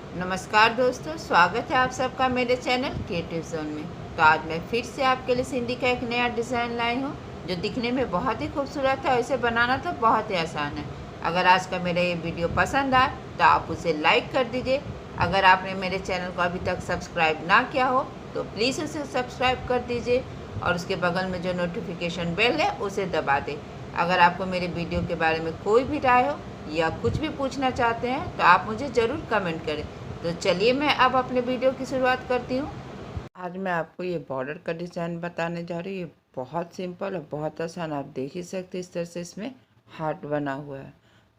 नमस्कार दोस्तों, स्वागत है आप सबका मेरे चैनल क्रिएटिव जोन में। तो आज मैं फिर से आपके लिए सिंधी का एक नया डिज़ाइन लाई हूँ जो दिखने में बहुत ही खूबसूरत है और इसे बनाना तो बहुत ही आसान है। अगर आज का मेरा ये वीडियो पसंद आए तो आप उसे लाइक कर दीजिए। अगर आपने मेरे चैनल को अभी तक सब्सक्राइब ना किया हो तो प्लीज़ उसे सब्सक्राइब कर दीजिए और उसके बगल में जो नोटिफिकेशन बेल है उसे दबा दें। अगर आपको मेरे वीडियो के बारे में कोई भी राय हो या कुछ भी पूछना चाहते हैं तो आप मुझे ज़रूर कमेंट करें। तो चलिए मैं अब अपने वीडियो की शुरुआत करती हूँ। आज मैं आपको ये बॉर्डर का डिज़ाइन बताने जा रही हूँ। ये बहुत सिंपल और बहुत आसान, आप देख ही सकते इस तरह से इसमें हार्ट बना हुआ है।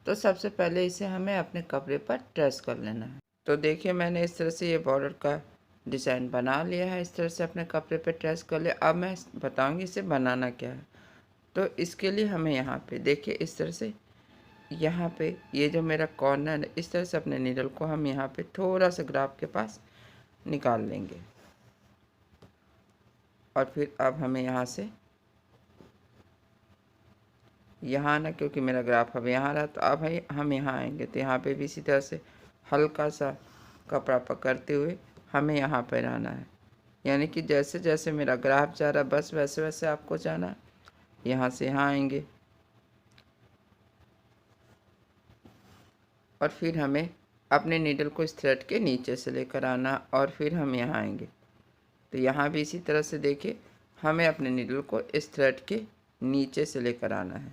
तो सबसे पहले इसे हमें अपने कपड़े पर ट्रेस कर लेना है। तो देखिए मैंने इस तरह से ये बॉर्डर का डिज़ाइन बना लिया है। इस तरह से अपने कपड़े पर ट्रेस कर लिया। अब मैं बताऊँगी इसे बनाना क्या है। तो इसके लिए हमें यहाँ पे देखिए इस तरह से यहाँ पे ये जो मेरा कॉर्नर है इस तरह से अपने नीडल को हम यहाँ पे थोड़ा सा ग्राफ के पास निकाल लेंगे और फिर अब हमें यहाँ से यहाँ आना, क्योंकि मेरा ग्राफ अब यहाँ रहा तो अब हम यहाँ आएंगे तो यहाँ पे भी इसी तरह से हल्का सा कपड़ा पकड़ते हुए हमें यहाँ पर आना है। यानी कि जैसे जैसे मेरा ग्राफ जा रहा बस वैसे वैसे आपको जाना। यहाँ से यहाँ आएंगे और फिर हमें अपने नीडल को इस थ्रेड के नीचे से लेकर आना और फिर हम यहाँ आएंगे। तो यहाँ भी इसी तरह से देखिए हमें अपने नीडल को इस थ्रेड के नीचे से लेकर आना है।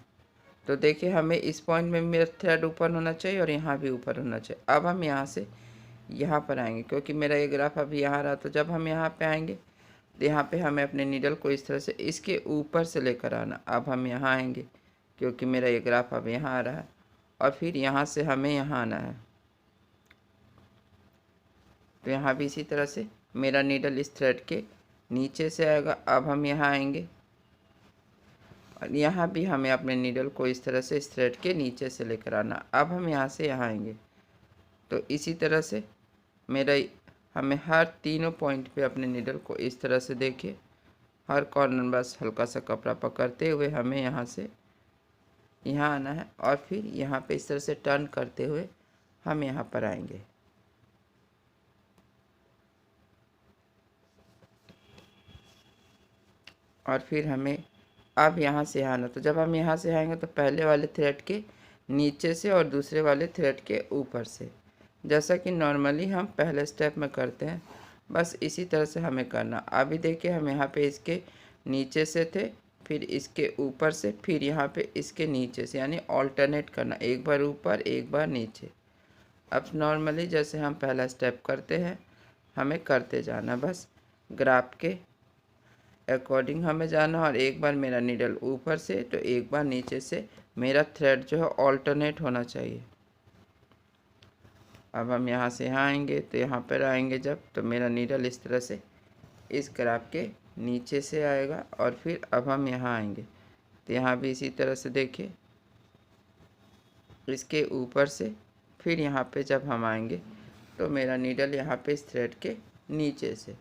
तो देखिए हमें इस पॉइंट में मेरा थ्रेड ऊपर होना चाहिए और यहाँ भी ऊपर होना चाहिए। अब हम यहाँ से यहाँ पर आएंगे, क्योंकि मेरा ये ग्राफ अभी यहाँ रहा तो जब हम यहाँ पे आएंगे तो यहाँ पे हमें अपने नीडल को इस तरह से इसके ऊपर से लेकर आना। अब हम यहाँ आएंगे क्योंकि मेरा ये ग्राफ अब यहाँ आ रहा है और फिर यहाँ से हमें यहाँ आना है। तो यहाँ भी इसी तरह से मेरा नीडल इस थ्रेड के नीचे से आएगा। अब हम यहाँ आएंगे और यहाँ भी हमें अपने नीडल को इस तरह से इस थ्रेड के नीचे से लेकर आना। अब हम यहाँ से यहाँ आएंगे। तो इसी तरह से मेरा हमें हर तीनों पॉइंट पे अपने नीडल को इस तरह से देखिए हर कॉर्नर बस हल्का सा कपड़ा पकड़ते हुए हमें यहाँ से यहाँ आना है और फिर यहाँ पे इस तरह से टर्न करते हुए हम यहाँ पर आएंगे। और फिर हमें अब यहाँ से आना। तो जब हम यहाँ से आएंगे तो पहले वाले थ्रेड के नीचे से और दूसरे वाले थ्रेड के ऊपर से, जैसा कि नॉर्मली हम पहले स्टेप में करते हैं बस इसी तरह से हमें करना। अभी देखिए हम यहाँ पे इसके नीचे से थे, फिर इसके ऊपर से, फिर यहाँ पे इसके नीचे से, यानी ऑल्टरनेट करना, एक बार ऊपर एक बार नीचे। अब नॉर्मली जैसे हम पहला स्टेप करते हैं हमें करते जाना, बस ग्राफ के अकॉर्डिंग हमें जाना। और एक बार मेरा नीडल ऊपर से तो एक बार नीचे से मेरा थ्रेड जो है ऑल्टरनेट होना चाहिए। अब हम यहाँ से यहाँ आएंगे तो यहाँ पर आएंगे जब तो मेरा नीडल इस तरह से इस ग्राफ के नीचे से आएगा और फिर अब हम यहाँ आएंगे तो यहाँ भी इसी तरह से देखिए इसके ऊपर से, फिर यहाँ पे जब हम आएंगे तो मेरा नीडल यहाँ पे इस थ्रेड के नीचे से।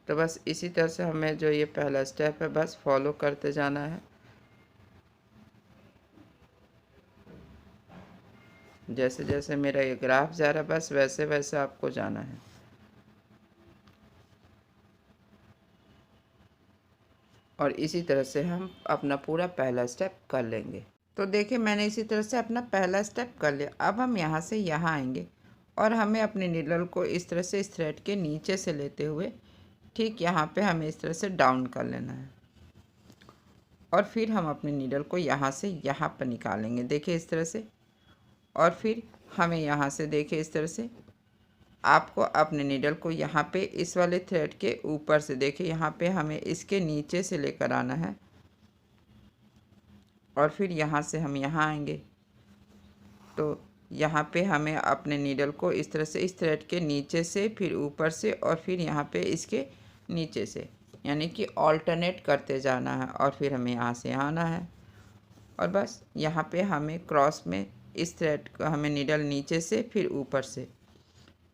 तो बस इसी तरह से हमें जो ये पहला स्टेप है बस फॉलो करते जाना है। जैसे जैसे मेरा ये ग्राफ जा रहा है बस वैसे वैसे आपको जाना है। और इसी तरह से हम अपना पूरा पहला स्टेप कर लेंगे। तो देखिए मैंने इसी तरह से अपना पहला स्टेप कर लिया। अब हम यहाँ से यहाँ आएंगे और हमें अपने नीडल को इस तरह से इस थ्रेड के नीचे से लेते हुए ठीक यहाँ पे हमें इस तरह से डाउन कर लेना है और फिर हम अपने नीडल को यहाँ से यहाँ पर निकालेंगे, देखिए इस तरह से। और फिर हमें यहाँ से देखिए इस तरह से आपको अपने नीडल को यहाँ पे इस वाले थ्रेड के ऊपर से देखिए यहाँ पे हमें इसके नीचे से लेकर आना है और फिर यहाँ से हम यहाँ आएंगे तो यहाँ पे हमें अपने नीडल को इस तरह से इस थ्रेड के नीचे से फिर ऊपर से और फिर यहाँ पे इसके नीचे से, यानी कि ऑल्टरनेट करते जाना है और फिर हमें यहाँ से आना है। और बस यहाँ पे हमें क्रॉस में इस थ्रेड को हमें नीडल नीचे से फिर ऊपर से,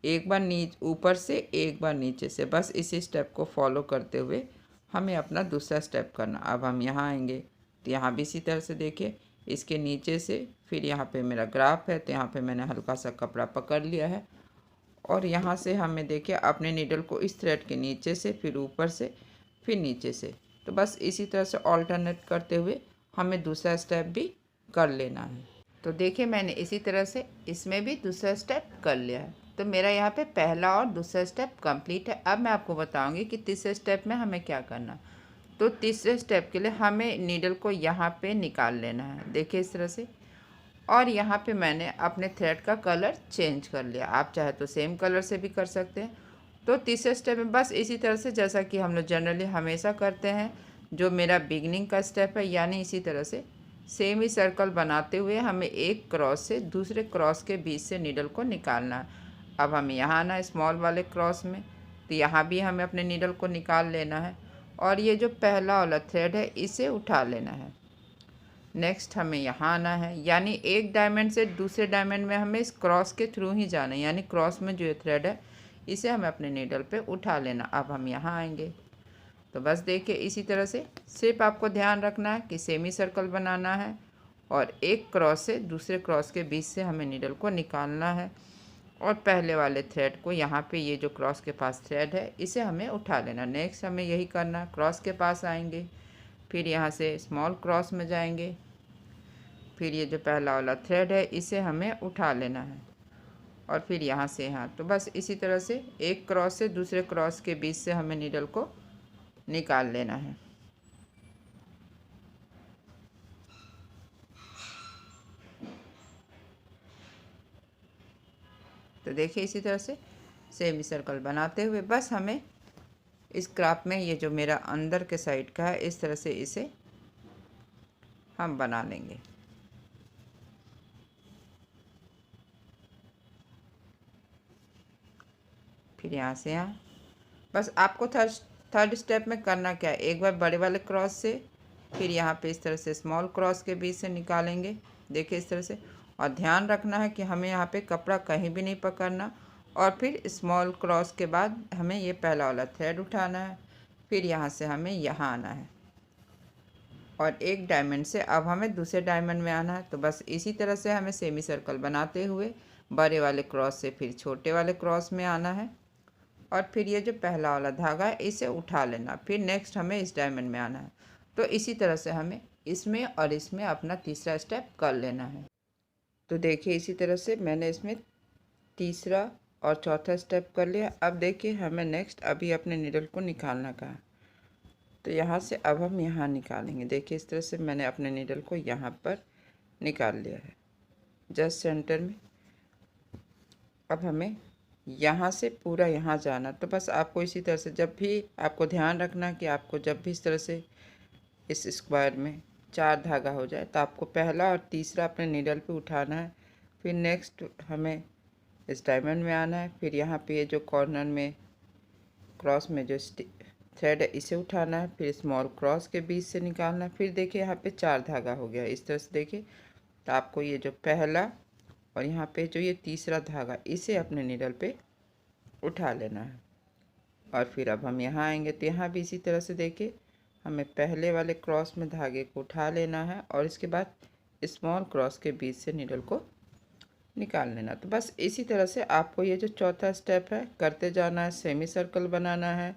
एक बार ऊपर से एक बार नीचे से, बस इसी स्टेप को फॉलो करते हुए हमें अपना दूसरा स्टेप करना। अब हम यहाँ आएंगे तो यहाँ भी इसी तरह से देखिए इसके नीचे से, फिर यहाँ पे मेरा ग्राफ है तो यहाँ पे मैंने हल्का सा कपड़ा पकड़ लिया है और यहाँ से हमें देखिए अपने नीडल को इस थ्रेड के नीचे से, फिर ऊपर से, फिर नीचे से, तो बस इसी तरह से ऑल्टरनेट करते हुए हमें दूसरा स्टेप भी कर लेना है। तो देखिए मैंने इसी तरह से इसमें भी दूसरा स्टेप कर लिया है। तो मेरा यहाँ पे पहला और दूसरा स्टेप कंप्लीट है। अब मैं आपको बताऊंगी कि तीसरे स्टेप में हमें क्या करना है। तो तीसरे स्टेप के लिए हमें नीडल को यहाँ पे निकाल लेना है, देखिए इस तरह से। और यहाँ पे मैंने अपने थ्रेड का कलर चेंज कर लिया, आप चाहे तो सेम कलर से भी कर सकते हैं। तो तीसरे स्टेप में बस इसी तरह से जैसा कि हम लोग जनरली हमेशा करते हैं, जो मेरा बिगनिंग का स्टेप है, यानी इसी तरह से सेम ही सर्कल बनाते हुए हमें एक क्रॉस से दूसरे क्रॉस के बीच से नीडल को निकालना है। अब हमें यहाँ आना है स्मॉल वाले क्रॉस में, तो यहाँ भी हमें अपने नीडल को निकाल लेना है और ये जो पहला वाला थ्रेड है इसे उठा लेना है। नेक्स्ट हमें यहाँ आना है, यानी एक डायमंड से दूसरे डायमंड में हमें इस क्रॉस के थ्रू ही जाना है, यानी क्रॉस में जो ये थ्रेड है इसे हमें अपने नीडल पे उठा लेना। अब हम यहाँ आएंगे, तो बस देखिए इसी तरह से सिर्फ आपको ध्यान रखना है कि सेमी सर्कल बनाना है और एक क्रॉस से दूसरे क्रॉस के बीच से हमें नीडल को निकालना है और पहले वाले थ्रेड को यहाँ पे ये जो क्रॉस के पास थ्रेड है इसे हमें उठा लेना। नेक्स्ट हमें यही करना है, क्रॉस के पास आएंगे, फिर यहाँ से स्मॉल क्रॉस में जाएंगे, फिर ये जो पहला वाला थ्रेड है इसे हमें उठा लेना है और फिर यहाँ से यहाँ। तो बस इसी तरह से एक क्रॉस से दूसरे क्रॉस के बीच से हमें नीडल को निकाल लेना है। तो देखिए इसी तरह से सेमी सर्कल बनाते हुए बस हमें इस क्राफ्ट में ये जो मेरा अंदर के साइड का है इस तरह से इसे हम बना लेंगे। फिर यहाँ से यहाँ बस आपको थर्ड स्टेप में करना क्या है, एक बार बड़े वाले क्रॉस से फिर यहाँ पे इस तरह से स्मॉल क्रॉस के बीच से निकालेंगे, देखिए इस तरह से। और ध्यान रखना है कि हमें यहाँ पे कपड़ा कहीं भी नहीं पकड़ना और फिर स्मॉल क्रॉस के बाद हमें ये पहला वाला थ्रेड उठाना है, फिर यहाँ से हमें यहाँ आना है और एक डायमंड से अब हमें दूसरे डायमंड में आना है। तो बस इसी तरह से हमें सेमी सर्कल बनाते हुए बड़े वाले क्रॉस से फिर छोटे वाले क्रॉस में आना है और फिर ये जो पहला वाला धागा है इसे उठा लेना, फिर नेक्स्ट हमें इस डायमंड में आना है। तो इसी तरह से हमें इसमें और इसमें अपना तीसरा स्टेप कर लेना है। तो देखिए इसी तरह से मैंने इसमें तीसरा और चौथा स्टेप कर लिया। अब देखिए हमें नेक्स्ट अभी अपने नीडल को निकालना कहा, तो यहाँ से अब हम यहाँ निकालेंगे। देखिए इस तरह से मैंने अपने नीडल को यहाँ पर निकाल लिया है जस्ट सेंटर में। अब हमें यहाँ से पूरा यहाँ जाना, तो बस आपको इसी तरह से जब भी आपको ध्यान रखना कि आपको जब भी इस तरह से इस स्क्वायर में 4 धागा हो जाए तो आपको पहला और तीसरा अपने नीडल पे उठाना है, फिर नेक्स्ट हमें इस डायमंड में आना है, फिर यहाँ पे ये जो कॉर्नर में क्रॉस में जो थ्रेड है इसे उठाना है, फिर स्मॉल क्रॉस के बीच से निकालना है। फिर देखिए यहाँ पे 4 धागा हो गया इस तरह से, देखिए। तो आपको ये जो पहला और यहाँ पे जो ये तीसरा धागा इसे अपने नीडल पे उठा लेना है और फिर अब हम यहाँ आएंगे, तो यहाँ भी इसी तरह से देखिए हमें पहले वाले क्रॉस में धागे को उठा लेना है और इसके बाद स्मॉल क्रॉस के बीच से नीडल को निकाल लेना। तो बस इसी तरह से आपको ये जो चौथा स्टेप है करते जाना है। सेमी सर्कल बनाना है,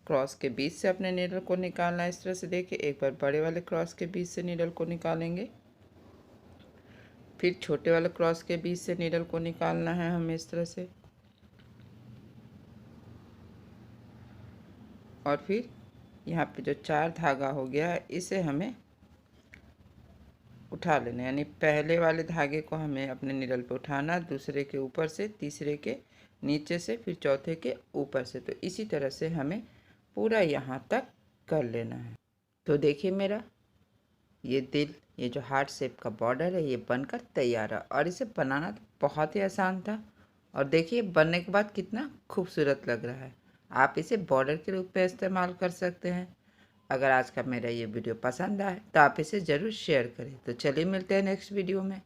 क्रॉस के बीच से अपने नीडल को निकालना है। इस तरह से देखिए एक बार बड़े वाले क्रॉस के बीच से नीडल को निकालेंगे, फिर छोटे वाले क्रॉस के बीच से नीडल को निकालना है हमें इस तरह से, और फिर यहाँ पे जो 4 धागा हो गया है इसे हमें उठा लेना, यानी पहले वाले धागे को हमें अपने नीडल पे उठाना, दूसरे के ऊपर से, तीसरे के नीचे से, फिर चौथे के ऊपर से। तो इसी तरह से हमें पूरा यहाँ तक कर लेना है। तो देखिए मेरा ये दिल, ये जो हार्ट शेप का बॉर्डर है ये बनकर तैयार है और इसे बनाना तो बहुत ही आसान था और देखिए बनने के बाद कितना खूबसूरत लग रहा है। आप इसे बॉर्डर के रूप में इस्तेमाल कर सकते हैं। अगर आज का मेरा ये वीडियो पसंद आए तो आप इसे ज़रूर शेयर करें। तो चलिए मिलते हैं नेक्स्ट वीडियो में।